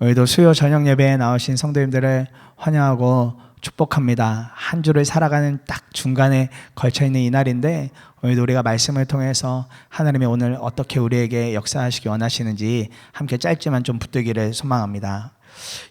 오늘도 수요 저녁 예배에 나오신 성도님들을 환영하고 축복합니다. 한 주를 살아가는 딱 중간에 걸쳐있는 이 날인데, 오늘도 우리가 말씀을 통해서 하나님이 오늘 어떻게 우리에게 역사하시기 원하시는지 함께 짧지만 좀 붙들기를 소망합니다.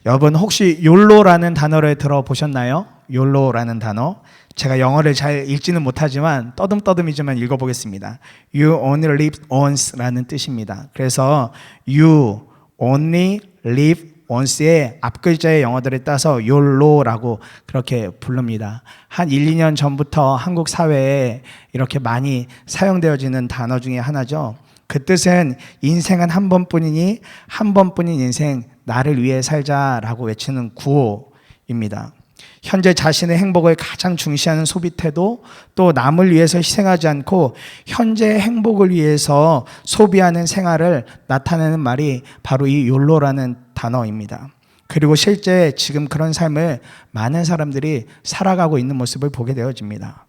여러분 혹시 욜로라는 단어를 들어보셨나요? 욜로라는 단어, 제가 영어를 잘 읽지는 못하지만 떠듬떠듬이지만 읽어보겠습니다. You only live once 라는 뜻입니다. 그래서 You only live once의 앞글자의 영어들을 따서 YOLO라고 그렇게 부릅니다. 한 1, 2년 전부터 한국 사회에 이렇게 많이 사용되어지는 단어 중에 하나죠. 그 뜻은 인생은 한 번뿐이니 한 번뿐인 인생 나를 위해 살자라고 외치는 구호입니다. 현재 자신의 행복을 가장 중시하는 소비 태도, 또 남을 위해서 희생하지 않고 현재의 행복을 위해서 소비하는 생활을 나타내는 말이 바로 이 욜로라는 단어입니다. 그리고 실제 지금 그런 삶을 많은 사람들이 살아가고 있는 모습을 보게 되어집니다.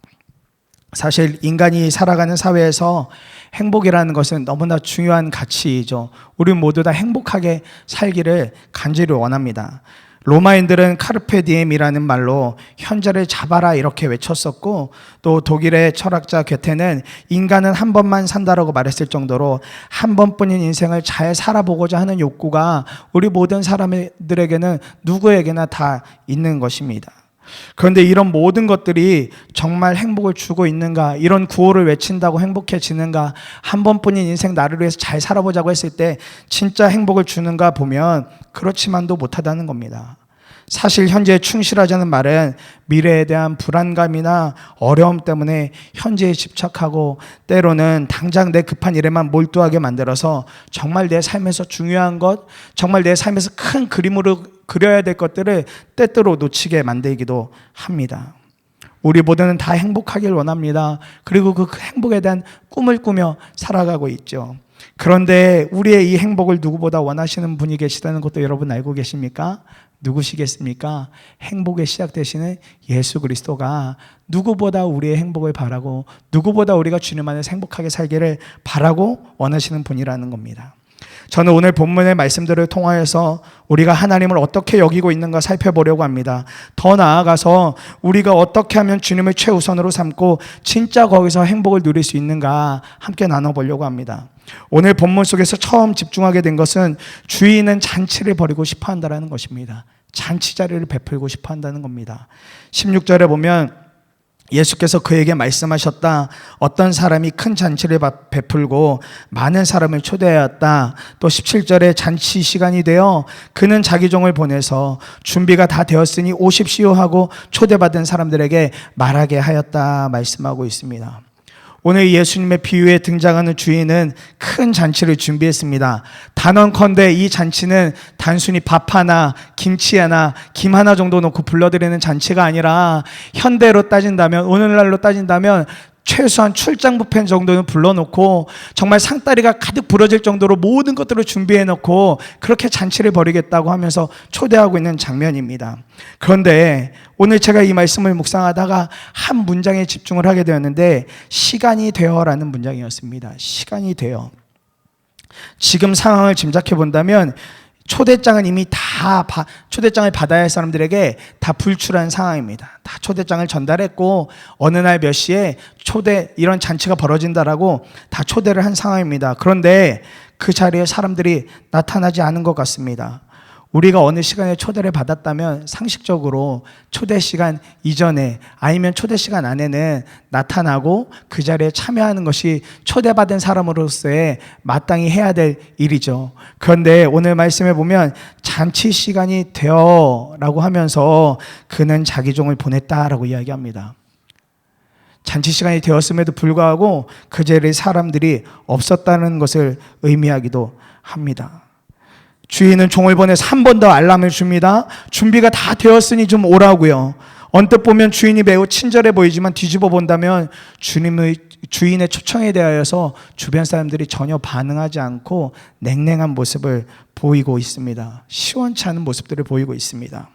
사실 인간이 살아가는 사회에서 행복이라는 것은 너무나 중요한 가치이죠. 우리 모두 다 행복하게 살기를 간절히 원합니다. 로마인들은 카르페 디엠이라는 말로 현재를 잡아라 이렇게 외쳤었고, 또 독일의 철학자 괴테는 인간은 한 번만 산다라고 말했을 정도로 한 번뿐인 인생을 잘 살아보고자 하는 욕구가 우리 모든 사람들에게는 누구에게나 다 있는 것입니다. 그런데 이런 모든 것들이 정말 행복을 주고 있는가, 이런 구호를 외친다고 행복해지는가, 한 번뿐인 인생 나를 위해서 잘 살아보자고 했을 때 진짜 행복을 주는가 보면 그렇지만도 못하다는 겁니다. 사실 현재에 충실하자는 말은 미래에 대한 불안감이나 어려움 때문에 현재에 집착하고, 때로는 당장 내 급한 일에만 몰두하게 만들어서 정말 내 삶에서 중요한 것, 정말 내 삶에서 큰 그림으로 그려야 될 것들을 때때로 놓치게 만들기도 합니다. 우리 모두는 다 행복하길 원합니다. 그리고 그 행복에 대한 꿈을 꾸며 살아가고 있죠. 그런데 우리의 이 행복을 누구보다 원하시는 분이 계시다는 것도 여러분 알고 계십니까? 누구시겠습니까? 행복의 시작 되시는 예수 그리스도가 누구보다 우리의 행복을 바라고, 누구보다 우리가 주님 안에서 행복하게 살기를 바라고 원하시는 분이라는 겁니다. 저는 오늘 본문의 말씀들을 통하여서 우리가 하나님을 어떻게 여기고 있는가 살펴보려고 합니다. 더 나아가서 우리가 어떻게 하면 주님을 최우선으로 삼고 진짜 거기서 행복을 누릴 수 있는가 함께 나눠보려고 합니다. 오늘 본문 속에서 처음 집중하게 된 것은 주인은 잔치를 벌이고 싶어 한다는 것입니다. 잔치 자리를 베풀고 싶어 한다는 겁니다. 16절에 보면 예수께서 그에게 말씀하셨다. 어떤 사람이 큰 잔치를 베풀고 많은 사람을 초대하였다. 또 17절에 잔치 시간이 되어 그는 자기 종을 보내서 준비가 다 되었으니 오십시오 하고 초대받은 사람들에게 말하게 하였다 말씀하고 있습니다. 오늘 예수님의 비유에 등장하는 주인은 큰 잔치를 준비했습니다. 단언컨대 이 잔치는 단순히 밥 하나, 김치 하나, 김 하나 정도 놓고 불러드리는 잔치가 아니라, 현대로 따진다면, 오늘날로 따진다면 최소한 출장 뷔페 정도는 불러놓고 정말 상다리가 가득 부러질 정도로 모든 것들을 준비해놓고 그렇게 잔치를 벌이겠다고 하면서 초대하고 있는 장면입니다. 그런데 오늘 제가 이 말씀을 묵상하다가 한 문장에 집중을 하게 되었는데, 시간이 되어라는 문장이었습니다. 시간이 되어. 지금 상황을 짐작해 본다면 초대장은 이미 초대장을 받아야 할 사람들에게 다 불출한 상황입니다. 다 초대장을 전달했고 어느 날 몇 시에 이런 잔치가 벌어진다라고 다 초대를 한 상황입니다. 그런데 그 자리에 사람들이 나타나지 않은 것 같습니다. 우리가 어느 시간에 초대를 받았다면 상식적으로 초대 시간 이전에 아니면 초대 시간 안에는 나타나고 그 자리에 참여하는 것이 초대받은 사람으로서의 마땅히 해야 될 일이죠. 그런데 오늘 말씀에 보면 잔치 시간이 되어라고 하면서 그는 자기 종을 보냈다라고 이야기합니다. 잔치 시간이 되었음에도 불구하고 그 자리에 사람들이 없었다는 것을 의미하기도 합니다. 주인은 종을 보내서 한 번 더 알람을 줍니다. 준비가 다 되었으니 좀 오라고요. 언뜻 보면 주인이 매우 친절해 보이지만 뒤집어 본다면 주인의 초청에 대하여서 주변 사람들이 전혀 반응하지 않고 냉랭한 모습을 보이고 있습니다. 시원치 않은 모습들을 보이고 있습니다.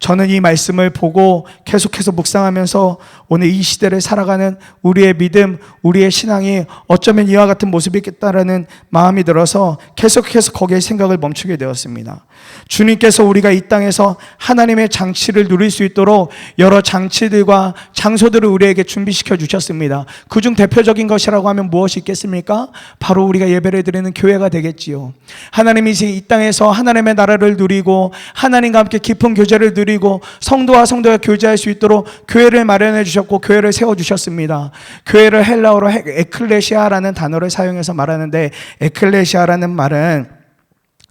저는 이 말씀을 보고 계속해서 묵상하면서 오늘 이 시대를 살아가는 우리의 믿음, 우리의 신앙이 어쩌면 이와 같은 모습이겠다라는 마음이 들어서 계속해서 거기에 생각을 멈추게 되었습니다. 주님께서 우리가 이 땅에서 하나님의 장치를 누릴 수 있도록 여러 장치들과 장소들을 우리에게 준비시켜 주셨습니다. 그중 대표적인 것이라고 하면 무엇이 있겠습니까? 바로 우리가 예배를 드리는 교회가 되겠지요. 하나님이 이 땅에서 하나님의 나라를 누리고 하나님과 함께 깊은 교제를 누리고 성도와 성도가 교제할 수 있도록 교회를 마련해 주셨고 교회를 세워 주셨습니다. 교회를 헬라어로 에클레시아라는 단어를 사용해서 말하는데, 에클레시아라는 말은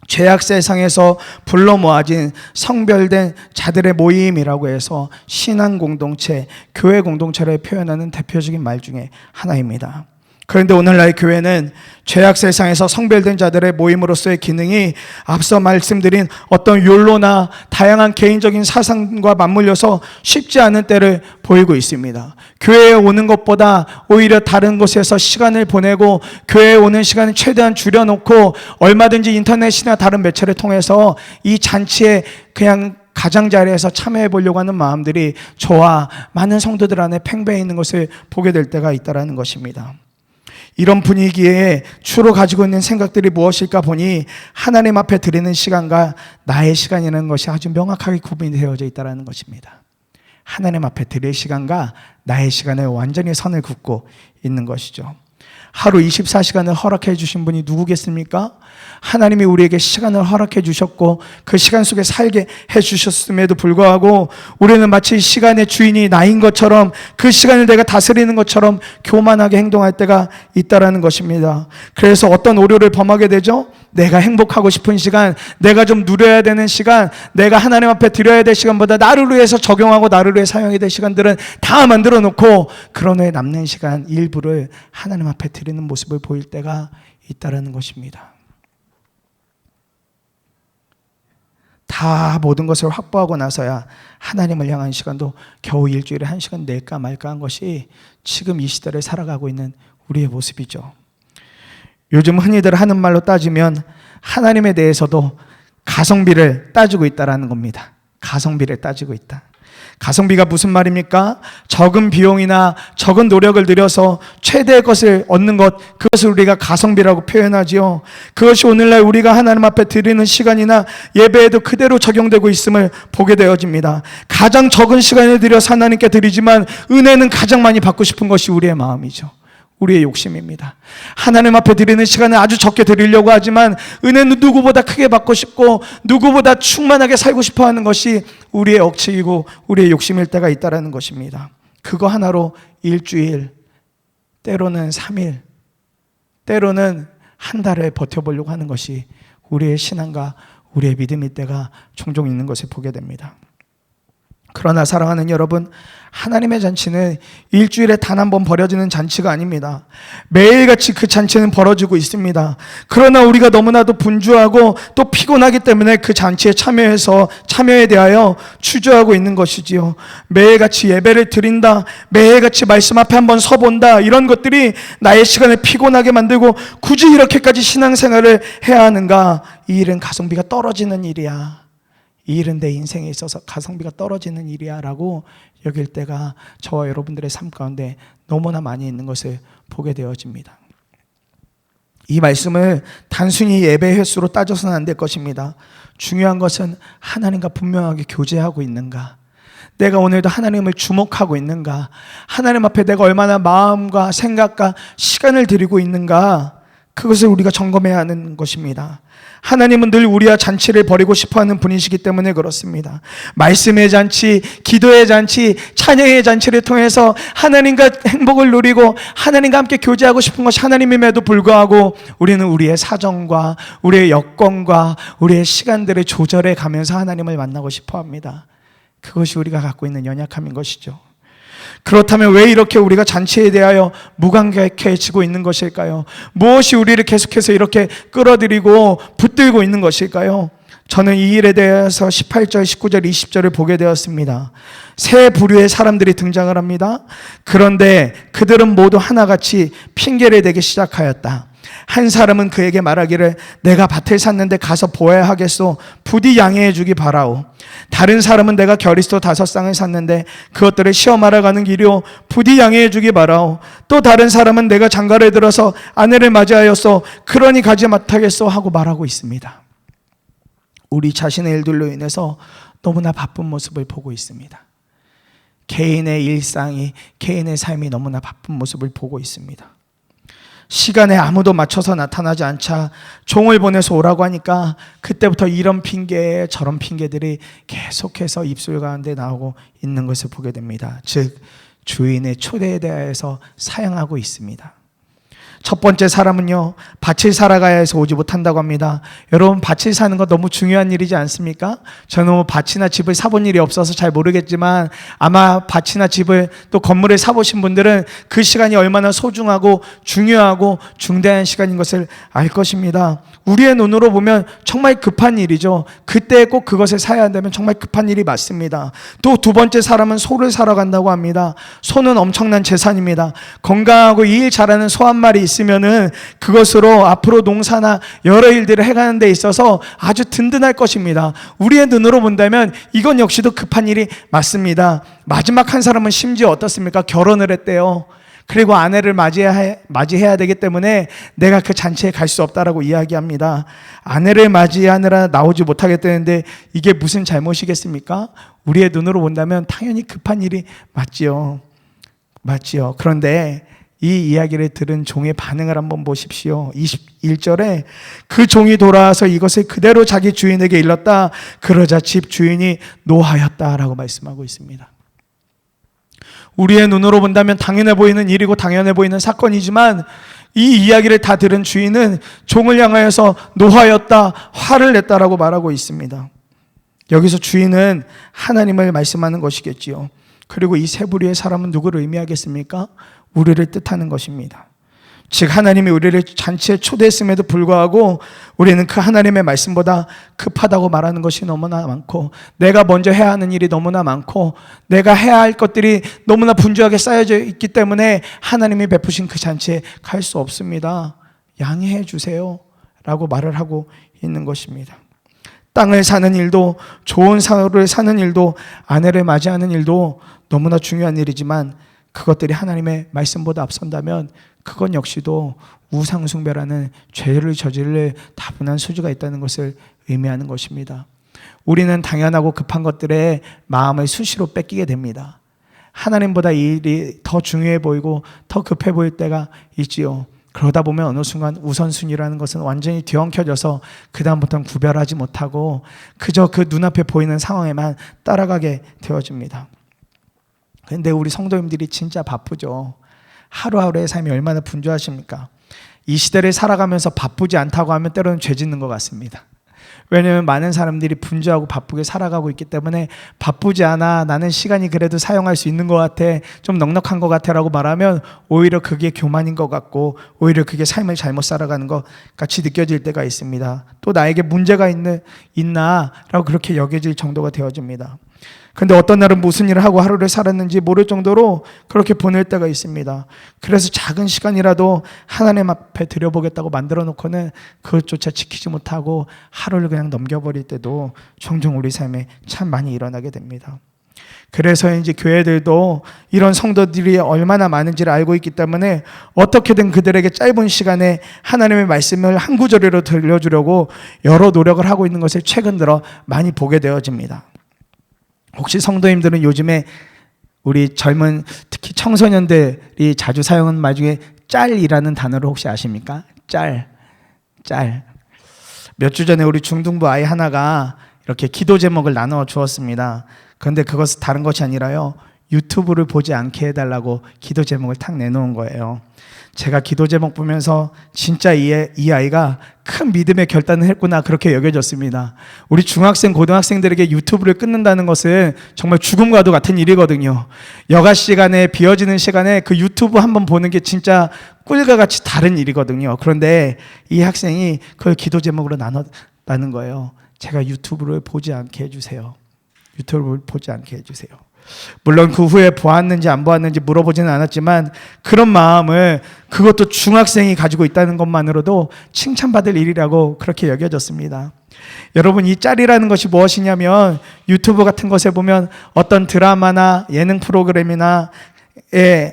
죄악 세상에서 불러 모아진 성별된 자들의 모임이라고 해서 신앙 공동체, 교회 공동체를 표현하는 대표적인 말 중에 하나입니다. 그런데 오늘날 교회는 죄악 세상에서 성별된 자들의 모임으로서의 기능이 앞서 말씀드린 어떤 욜로나 다양한 개인적인 사상과 맞물려서 쉽지 않은 때를 보이고 있습니다. 교회에 오는 것보다 오히려 다른 곳에서 시간을 보내고 교회에 오는 시간을 최대한 줄여놓고 얼마든지 인터넷이나 다른 매체를 통해서 이 잔치에 그냥 가장자리에서 참여해 보려고 하는 마음들이 저와 많은 성도들 안에 팽배해 있는 것을 보게 될 때가 있다는 것입니다. 이런 분위기에 주로 가지고 있는 생각들이 무엇일까 보니 하나님 앞에 드리는 시간과 나의 시간이라는 것이 아주 명확하게 구분이 되어져 있다는 것입니다. 하나님 앞에 드릴 시간과 나의 시간에 완전히 선을 긋고 있는 것이죠. 하루 24시간을 허락해 주신 분이 누구겠습니까? 하나님이 우리에게 시간을 허락해 주셨고 그 시간 속에 살게 해 주셨음에도 불구하고 우리는 마치 시간의 주인이 나인 것처럼 그 시간을 내가 다스리는 것처럼 교만하게 행동할 때가 있다라는 것입니다. 그래서 어떤 오류를 범하게 되죠? 내가 행복하고 싶은 시간, 내가 좀 누려야 되는 시간, 내가 하나님 앞에 드려야 될 시간보다 나를 위해서 적용하고 나를 위해 사용해야 될 시간들은 다 만들어 놓고 그런 후에 남는 시간 일부를 하나님 앞에 드리는 모습을 보일 때가 있다라는 것입니다. 다 모든 것을 확보하고 나서야 하나님을 향한 시간도 겨우 일주일에 1시간 낼까 말까 한 것이 지금 이 시대를 살아가고 있는 우리의 모습이죠. 요즘 흔히들 하는 말로 따지면 하나님에 대해서도 가성비를 따지고 있다는 겁니다. 가성비를 따지고 있다. 가성비가 무슨 말입니까? 적은 비용이나 적은 노력을 들여서 최대의 것을 얻는 것, 그것을 우리가 가성비라고 표현하지요. 그것이 오늘날 우리가 하나님 앞에 드리는 시간이나 예배에도 그대로 적용되고 있음을 보게 되어집니다. 가장 적은 시간을 들여서 하나님께 드리지만 은혜는 가장 많이 받고 싶은 것이 우리의 마음이죠. 우리의 욕심입니다. 하나님 앞에 드리는 시간을 아주 적게 드리려고 하지만 은혜는 누구보다 크게 받고 싶고 누구보다 충만하게 살고 싶어 하는 것이 우리의 억측이고 우리의 욕심일 때가 있다는 것입니다. 그거 하나로 일주일, 때로는 3일, 때로는 한 달을 버텨보려고 하는 것이 우리의 신앙과 우리의 믿음일 때가 종종 있는 것을 보게 됩니다. 그러나 사랑하는 여러분, 하나님의 잔치는 일주일에 단 한 번 벌어지는 잔치가 아닙니다. 매일같이 그 잔치는 벌어지고 있습니다. 그러나 우리가 너무나도 분주하고 또 피곤하기 때문에 그 잔치에 참여에 대하여 주저하고 있는 것이지요. 매일같이 예배를 드린다, 매일같이 말씀 앞에 한번 서본다, 이런 것들이 나의 시간을 피곤하게 만들고 굳이 이렇게까지 신앙생활을 해야 하는가? 이 일은 가성비가 떨어지는 일이야. 이 일은 내 인생에 있어서 가성비가 떨어지는 일이야 라고 여길 때가 저와 여러분들의 삶 가운데 너무나 많이 있는 것을 보게 되어집니다. 이 말씀을 단순히 예배 횟수로 따져서는 안 될 것입니다. 중요한 것은 하나님과 분명하게 교제하고 있는가, 내가 오늘도 하나님을 주목하고 있는가, 하나님 앞에 내가 얼마나 마음과 생각과 시간을 들이고 있는가, 그것을 우리가 점검해야 하는 것입니다. 하나님은 늘 우리와 잔치를 벌이고 싶어하는 분이시기 때문에 그렇습니다. 말씀의 잔치, 기도의 잔치, 찬양의 잔치를 통해서 하나님과 행복을 누리고 하나님과 함께 교제하고 싶은 것이 하나님임에도 불구하고 우리는 우리의 사정과 우리의 여건과 우리의 시간들을 조절해 가면서 하나님을 만나고 싶어합니다. 그것이 우리가 갖고 있는 연약함인 것이죠. 그렇다면 왜 이렇게 우리가 잔치에 대하여 무감각해지고 있는 것일까요? 무엇이 우리를 계속해서 이렇게 끌어들이고 붙들고 있는 것일까요? 저는 이 일에 대해서 18절, 19절, 20절을 보게 되었습니다. 세 부류의 사람들이 등장을 합니다. 그런데 그들은 모두 하나같이 핑계를 대기 시작하였다. 한 사람은 그에게 말하기를 내가 밭을 샀는데 가서 보아야 하겠소. 부디 양해해 주기 바라오. 다른 사람은 내가 겨리스도 5쌍을 샀는데 그것들을 시험하러 가는 길이오. 부디 양해해 주기 바라오. 또 다른 사람은 내가 장가를 들어서 아내를 맞이하였소. 그러니 가지 못하겠소 하고 말하고 있습니다. 우리 자신의 일들로 인해서 너무나 바쁜 모습을 보고 있습니다. 개인의 일상이, 개인의 삶이 너무나 바쁜 모습을 보고 있습니다. 시간에 아무도 맞춰서 나타나지 않자 종을 보내서 오라고 하니까 그때부터 이런 핑계 저런 핑계들이 계속해서 입술 가운데 나오고 있는 것을 보게 됩니다. 즉 주인의 초대에 대하여서 사양하고 있습니다. 첫 번째 사람은요, 밭을 살아가야 해서 오지 못한다고 합니다. 여러분, 밭을 사는 거 너무 중요한 일이지 않습니까? 저는 뭐 밭이나 집을 사본 일이 없어서 잘 모르겠지만 아마 밭이나 집을 또 건물을 사보신 분들은 그 시간이 얼마나 소중하고 중요하고 중대한 시간인 것을 알 것입니다. 우리의 눈으로 보면 정말 급한 일이죠. 그때 꼭 그것을 사야 한다면 정말 급한 일이 맞습니다. 또 두 번째 사람은 소를 사러 간다고 합니다. 소는 엄청난 재산입니다. 건강하고 이 일 잘하는 소 한 마리 있으면은 그것으로 앞으로 농사나 여러 일들을 해가는 데 있어서 아주 든든할 것입니다. 우리의 눈으로 본다면 이건 역시도 급한 일이 맞습니다. 마지막 한 사람은 심지어 어떻습니까? 결혼을 했대요. 그리고 아내를 맞이해야 되기 때문에 내가 그 잔치에 갈 수 없다라고 이야기합니다. 아내를 맞이하느라 나오지 못하겠다는데 이게 무슨 잘못이겠습니까? 우리의 눈으로 본다면 당연히 급한 일이 맞지요. 그런데 이 이야기를 들은 종의 반응을 한번 보십시오. 21절에 그 종이 돌아와서 이것을 그대로 자기 주인에게 일렀다. 그러자 집 주인이 노하였다라고 말씀하고 있습니다. 우리의 눈으로 본다면 당연해 보이는 일이고 당연해 보이는 사건이지만 이 이야기를 다 들은 주인은 종을 향하여서 노하였다, 화를 냈다라고 말하고 있습니다. 여기서 주인은 하나님을 말씀하는 것이겠지요. 그리고 이 세 부류의 사람은 누구를 의미하겠습니까? 우리를 뜻하는 것입니다. 즉 하나님이 우리를 잔치에 초대했음에도 불구하고 우리는 그 하나님의 말씀보다 급하다고 말하는 것이 너무나 많고, 내가 먼저 해야 하는 일이 너무나 많고, 내가 해야 할 것들이 너무나 분주하게 쌓여져 있기 때문에 하나님이 베푸신 그 잔치에 갈 수 없습니다. 양해해 주세요 라고 말을 하고 있는 것입니다. 땅을 사는 일도, 좋은 사업을 사는 일도, 아내를 맞이하는 일도 너무나 중요한 일이지만 그것들이 하나님의 말씀보다 앞선다면 그건 역시도 우상숭배라는 죄를 저지를 다분한 소지가 있다는 것을 의미하는 것입니다. 우리는 당연하고 급한 것들에 마음을 수시로 뺏기게 됩니다. 하나님보다 이 일이 더 중요해 보이고 더 급해 보일 때가 있지요. 그러다 보면 어느 순간 우선순위라는 것은 완전히 뒤엉켜져서 그 다음부터는 구별하지 못하고 그저 그 눈앞에 보이는 상황에만 따라가게 되어집니다. 그런데 우리 성도님들이 진짜 바쁘죠. 하루하루의 삶이 얼마나 분주하십니까? 이 시대를 살아가면서 바쁘지 않다고 하면 때로는 죄 짓는 것 같습니다. 왜냐하면 많은 사람들이 분주하고 바쁘게 살아가고 있기 때문에 바쁘지 않아, 나는 시간이 그래도 사용할 수 있는 것 같아, 좀 넉넉한 것 같아 라고 말하면 오히려 그게 교만인 것 같고 오히려 그게 삶을 잘못 살아가는 것 같이 느껴질 때가 있습니다. 또 나에게 문제가 있나 라고 그렇게 여겨질 정도가 되어집니다. 근데 어떤 날은 무슨 일을 하고 하루를 살았는지 모를 정도로 그렇게 보낼 때가 있습니다. 그래서 작은 시간이라도 하나님 앞에 드려보겠다고 만들어 놓고는 그것조차 지키지 못하고 하루를 그냥 넘겨버릴 때도 종종 우리 삶에 참 많이 일어나게 됩니다. 그래서인지 교회들도 이런 성도들이 얼마나 많은지를 알고 있기 때문에 어떻게든 그들에게 짧은 시간에 하나님의 말씀을 한 구절이라도 들려주려고 여러 노력을 하고 있는 것을 최근 들어 많이 보게 되어집니다. 혹시 성도님들은 요즘에 우리 젊은 특히 청소년들이 자주 사용하는 말 중에 짤이라는 단어를 혹시 아십니까? 짤. 몇 주 전에 우리 중등부 아이 하나가 이렇게 기도 제목을 나눠 주었습니다. 그런데 그것은 다른 것이 아니라요, 유튜브를 보지 않게 해달라고 기도 제목을 탁 내놓은 거예요. 제가 기도 제목 보면서 진짜 이 아이가 큰 믿음의 결단을 했구나 그렇게 여겨졌습니다. 우리 중학생, 고등학생들에게 유튜브를 끊는다는 것은 정말 죽음과도 같은 일이거든요. 여가 시간에, 비어지는 시간에 그 유튜브 한번 보는 게 진짜 꿀과 같이 다른 일이거든요. 그런데 이 학생이 그걸 기도 제목으로 나눴다는 거예요. 제가 유튜브를 보지 않게 해주세요. 유튜브를 보지 않게 해주세요. 물론 그 후에 보았는지 안 보았는지 물어보지는 않았지만 그런 마음을, 그것도 중학생이 가지고 있다는 것만으로도 칭찬받을 일이라고 그렇게 여겨졌습니다. 여러분, 이 짤이라는 것이 무엇이냐면, 유튜브 같은 것에 보면 어떤 드라마나 예능 프로그램이나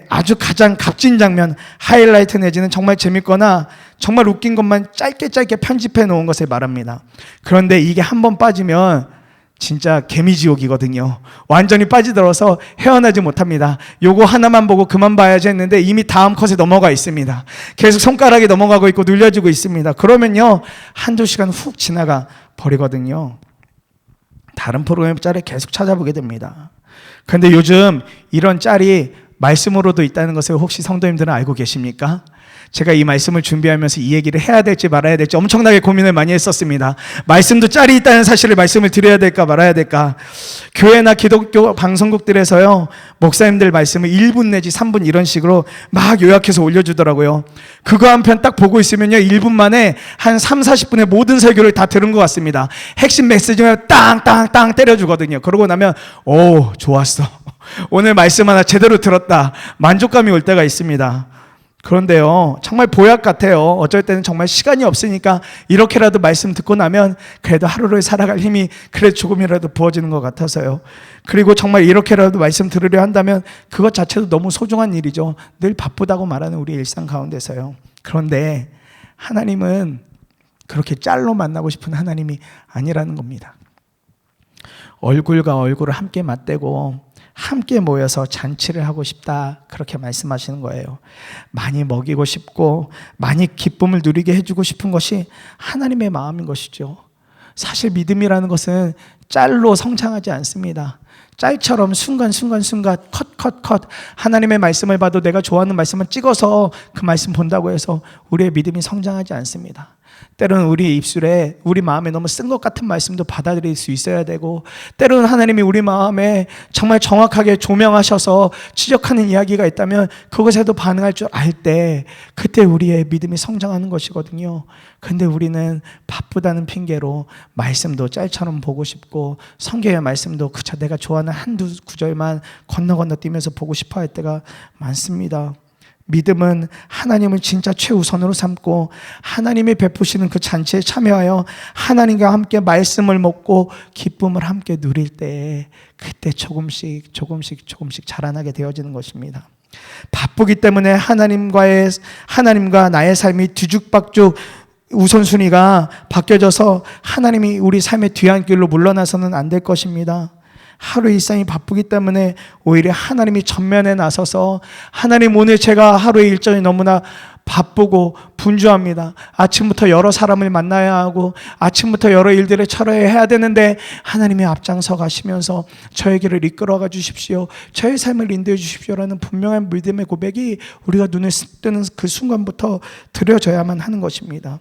아주 가장 값진 장면, 하이라이트 내지는 정말 재밌거나 정말 웃긴 것만 짧게 편집해 놓은 것을 말합니다. 그런데 이게 한번 빠지면 진짜 개미지옥이거든요. 완전히 빠지들어서 헤어나지 못합니다. 요거 하나만 보고 그만 봐야지 했는데 이미 다음 컷에 넘어가 있습니다. 계속 손가락이 넘어가고 있고 눌려지고 있습니다. 그러면요, 한두 시간 훅 지나가 버리거든요. 다른 프로그램 짤을 계속 찾아보게 됩니다. 그런데 요즘 이런 짤이 말씀으로도 있다는 것을 혹시 성도님들은 알고 계십니까? 제가 이 말씀을 준비하면서 이 얘기를 해야 될지 말아야 될지 엄청나게 고민을 많이 했었습니다. 말씀도 짤이 있다는 사실을 말씀을 드려야 될까 말아야 될까. 교회나 기독교 방송국들에서요, 목사님들 말씀을 1분 내지 3분 이런 식으로 막 요약해서 올려주더라고요. 그거 한 편 딱 보고 있으면요, 1분 만에 한 3, 40분의 모든 설교를 다 들은 것 같습니다. 핵심 메시지만 땅땅땅 때려주거든요. 그러고 나면 오, 좋았어, 오늘 말씀 하나 제대로 들었다, 만족감이 올 때가 있습니다. 그런데요, 정말 보약 같아요. 어쩔 때는 정말 시간이 없으니까 이렇게라도 말씀 듣고 나면 그래도 하루를 살아갈 힘이 그래도 조금이라도 부어지는 것 같아서요. 그리고 정말 이렇게라도 말씀 들으려 한다면 그것 자체도 너무 소중한 일이죠. 늘 바쁘다고 말하는 우리 일상 가운데서요. 그런데 하나님은 그렇게 짤로 만나고 싶은 하나님이 아니라는 겁니다. 얼굴과 얼굴을 함께 맞대고 함께 모여서 잔치를 하고 싶다, 그렇게 말씀하시는 거예요. 많이 먹이고 싶고 많이 기쁨을 누리게 해주고 싶은 것이 하나님의 마음인 것이죠. 사실 믿음이라는 것은 짤로 성장하지 않습니다. 짤처럼 순간 컷 하나님의 말씀을 봐도 내가 좋아하는 말씀을 찍어서 그 말씀 본다고 해서 우리의 믿음이 성장하지 않습니다. 때로는 우리 입술에, 우리 마음에 너무 쓴 것 같은 말씀도 받아들일 수 있어야 되고, 때로는 하나님이 우리 마음에 정말 정확하게 조명하셔서 지적하는 이야기가 있다면 그것에도 반응할 줄 알 때, 그때 우리의 믿음이 성장하는 것이거든요. 근데 우리는 바쁘다는 핑계로 말씀도 짤처럼 보고 싶고 성경의 말씀도 그저 내가 좋아하는 한두 구절만 건너 뛰면서 보고 싶어 할 때가 많습니다. 믿음은 하나님을 진짜 최우선으로 삼고 하나님이 베푸시는 그 잔치에 참여하여 하나님과 함께 말씀을 먹고 기쁨을 함께 누릴 때, 그때 조금씩 자라나게 되어지는 것입니다. 바쁘기 때문에 하나님과 나의 삶이 뒤죽박죽 우선순위가 바뀌어져서 하나님이 우리 삶의 뒤안길로 물러나서는 안 될 것입니다. 하루 일상이 바쁘기 때문에 오히려 하나님이 전면에 나서서, 하나님, 오늘 제가 하루의 일정이 너무나 바쁘고 분주합니다. 아침부터 여러 사람을 만나야 하고 아침부터 여러 일들을 처리해야 되는데 하나님이 앞장서 가시면서 저에게를 이끌어가 주십시오, 저의 삶을 인도해 주십시오라는 분명한 믿음의 고백이 우리가 눈에 뜨는 그 순간부터 드려져야만 하는 것입니다.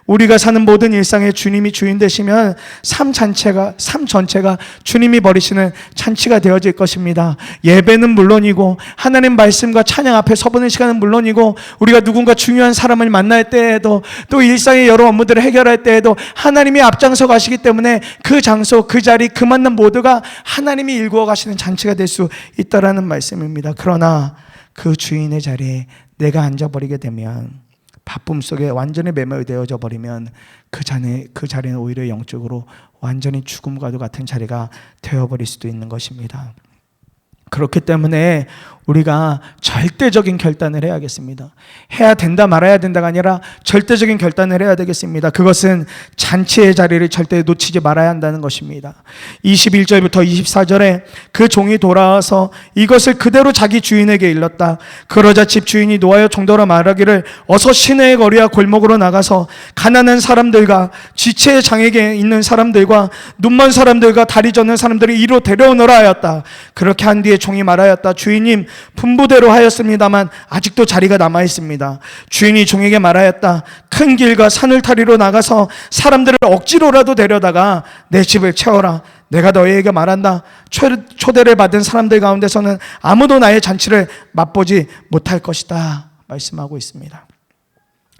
우리가 사는 모든 일상에 주님이 주인 되시면 삶 전체가 주님이 벌이시는 잔치가 되어질 것입니다. 예배는 물론이고 하나님 말씀과 찬양 앞에 서보는 시간은 물론이고, 우리가 누군가 중요한 사람을 만날 때에도, 또 일상의 여러 업무들을 해결할 때에도 하나님이 앞장서 가시기 때문에 그 장소, 그 자리, 그 만남 모두가 하나님이 일구어 가시는 잔치가 될 수 있다라는 말씀입니다. 그러나 그 주인의 자리에 내가 앉아버리게 되면, 바쁨 속에 완전히 매몰되어져 버리면 그 자리는 오히려 영적으로 완전히 죽음과도 같은 자리가 되어버릴 수도 있는 것입니다. 그렇기 때문에 우리가 절대적인 결단을 해야겠습니다. 해야 된다 말아야 된다가 아니라 절대적인 결단을 해야 되겠습니다. 그것은 잔치의 자리를 절대 놓치지 말아야 한다는 것입니다. 21절부터 24절에 그 종이 돌아와서 이것을 그대로 자기 주인에게 일렀다. 그러자 집 주인이 노하여 종들어 말하기를 어서 시내의 거리와 골목으로 나가서 가난한 사람들과 지체의 장애에 있는 사람들과 눈먼 사람들과 다리 젖는 사람들을 이로 데려오너라 하였다. 그렇게 한 뒤에 종이 말하였다. 주인님, 분부대로 하였습니다만 아직도 자리가 남아 있습니다. 주인이 종에게 말하였다. 큰 길과 산을 타리로 나가서 사람들을 억지로라도 데려다가 내 집을 채워라. 내가 너희에게 말한다. 초대를 받은 사람들 가운데서는 아무도 나의 잔치를 맛보지 못할 것이다 말씀하고 있습니다.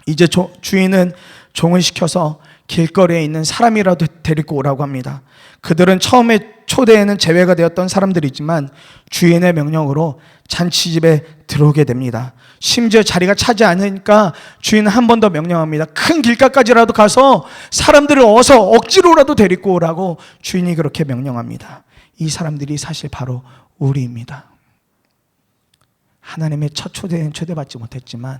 이제 주인은 종을 시켜서 길거리에 있는 사람이라도 데리고 오라고 합니다. 그들은 처음에 초대에는 제외가 되었던 사람들이지만 주인의 명령으로 잔치집에 들어오게 됩니다. 심지어 자리가 차지 않으니까 주인은 한 번 더 명령합니다. 큰 길가까지라도 가서 사람들을 어서 억지로라도 데리고 오라고 주인이 그렇게 명령합니다. 이 사람들이 사실 바로 우리입니다. 하나님의 첫 초대엔 초대받지 못했지만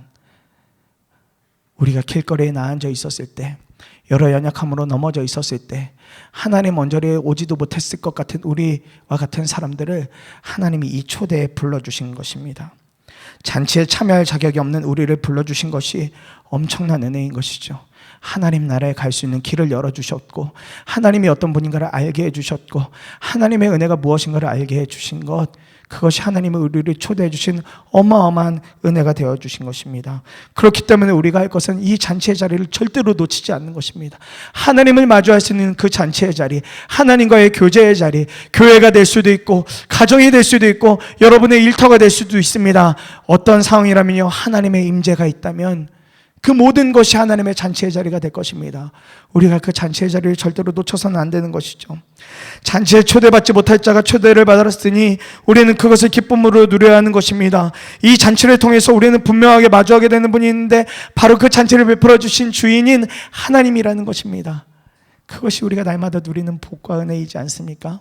우리가 길거리에 나앉아 있었을 때, 여러 연약함으로 넘어져 있었을 때 하나님 언저리에 오지도 못했을 것 같은 우리와 같은 사람들을 하나님이 이 초대에 불러주신 것입니다. 잔치에 참여할 자격이 없는 우리를 불러주신 것이 엄청난 은혜인 것이죠. 하나님 나라에 갈 수 있는 길을 열어주셨고, 하나님이 어떤 분인가를 알게 해주셨고, 하나님의 은혜가 무엇인가를 알게 해주신 것, 그것이 하나님의 우리를 초대해 주신 어마어마한 은혜가 되어주신 것입니다. 그렇기 때문에 우리가 할 것은 이 잔치의 자리를 절대로 놓치지 않는 것입니다. 하나님을 마주할 수 있는 그 잔치의 자리, 하나님과의 교제의 자리, 교회가 될 수도 있고 가정이 될 수도 있고 여러분의 일터가 될 수도 있습니다. 어떤 상황이라면요, 하나님의 임재가 있다면 그 모든 것이 하나님의 잔치의 자리가 될 것입니다. 우리가 그 잔치의 자리를 절대로 놓쳐서는 안 되는 것이죠. 잔치에 초대받지 못할 자가 초대를 받았으니 우리는 그것을 기쁨으로 누려야 하는 것입니다. 이 잔치를 통해서 우리는 분명하게 마주하게 되는 분이 있는데 바로 그 잔치를 베풀어 주신 주인인 하나님이라는 것입니다. 그것이 우리가 날마다 누리는 복과 은혜이지 않습니까?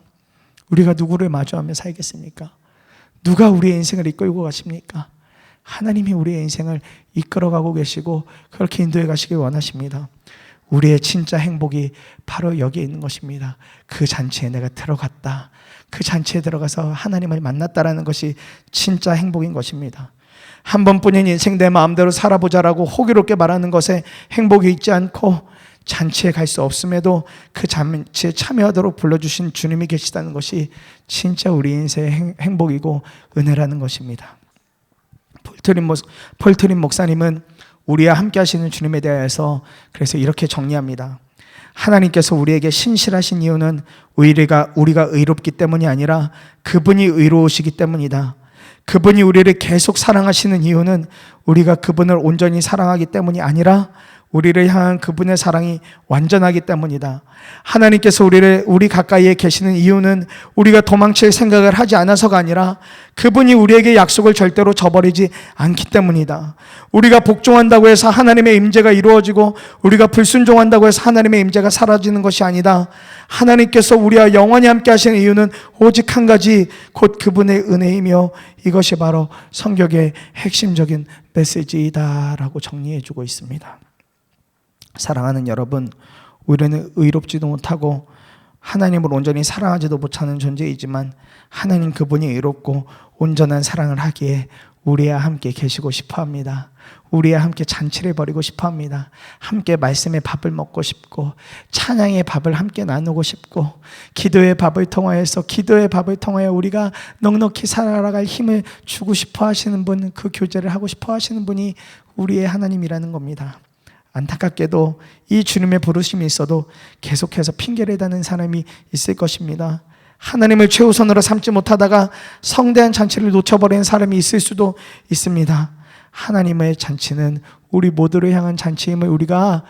우리가 누구를 마주하며 살겠습니까? 누가 우리의 인생을 이끌고 가십니까? 하나님이 우리의 인생을 이끌어가고 계시고 그렇게 인도해 가시길 원하십니다. 우리의 진짜 행복이 바로 여기에 있는 것입니다. 그 잔치에 내가 들어갔다, 그 잔치에 들어가서 하나님을 만났다라는 것이 진짜 행복인 것입니다. 한 번뿐인 인생 내 마음대로 살아보자라고 호기롭게 말하는 것에 행복이 있지 않고, 잔치에 갈 수 없음에도 그 잔치에 참여하도록 불러주신 주님이 계시다는 것이 진짜 우리 인생의 행복이고 은혜라는 것입니다. 폴트린 목사님은 우리와 함께 하시는 주님에 대해서 그래서 이렇게 정리합니다. 하나님께서 우리에게 신실하신 이유는 우리가 의롭기 때문이 아니라 그분이 의로우시기 때문이다. 그분이 우리를 계속 사랑하시는 이유는 우리가 그분을 온전히 사랑하기 때문이 아니라 우리를 향한 그분의 사랑이 완전하기 때문이다. 하나님께서 우리 가까이에 계시는 이유는 우리가 도망칠 생각을 하지 않아서가 아니라 그분이 우리에게 약속을 절대로 저버리지 않기 때문이다. 우리가 복종한다고 해서 하나님의 임재가 이루어지고 우리가 불순종한다고 해서 하나님의 임재가 사라지는 것이 아니다. 하나님께서 우리와 영원히 함께 하시는 이유는 오직 한 가지, 곧 그분의 은혜이며 이것이 바로 성경의 핵심적인 메시지이다라고 정리해주고 있습니다. 사랑하는 여러분, 우리는 의롭지도 못하고 하나님을 온전히 사랑하지도 못하는 존재이지만 하나님 그분이 의롭고 온전한 사랑을 하기에 우리와 함께 계시고 싶어합니다. 우리와 함께 잔치를 벌이고 싶어합니다. 함께 말씀의 밥을 먹고 싶고 찬양의 밥을 함께 나누고 싶고 기도의 밥을 통하여 우리가 넉넉히 살아갈 힘을 주고 싶어 하시는 분, 그 교제를 하고 싶어 하시는 분이 우리의 하나님이라는 겁니다. 안타깝게도 이 주님의 부르심이 있어도 계속해서 핑계를 대는 사람이 있을 것입니다. 하나님을 최우선으로 삼지 못하다가 성대한 잔치를 놓쳐버리는 사람이 있을 수도 있습니다. 하나님의 잔치는 우리 모두를 향한 잔치임을 우리가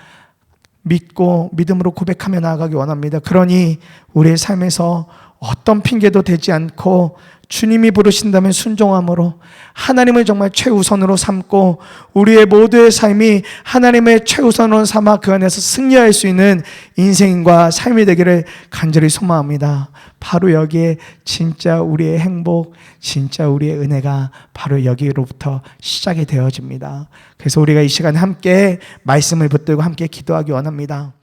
믿고 믿음으로 고백하며 나아가기 원합니다. 그러니 우리의 삶에서 어떤 핑계도 되지 않고 주님이 부르신다면 순종함으로 하나님을 정말 최우선으로 삼고 우리의 모두의 삶이 하나님의 최우선으로 삼아 그 안에서 승리할 수 있는 인생과 삶이 되기를 간절히 소망합니다. 바로 여기에 진짜 우리의 행복, 진짜 우리의 은혜가 바로 여기로부터 시작이 되어집니다. 그래서 우리가 이 시간 함께 말씀을 붙들고 함께 기도하기 원합니다.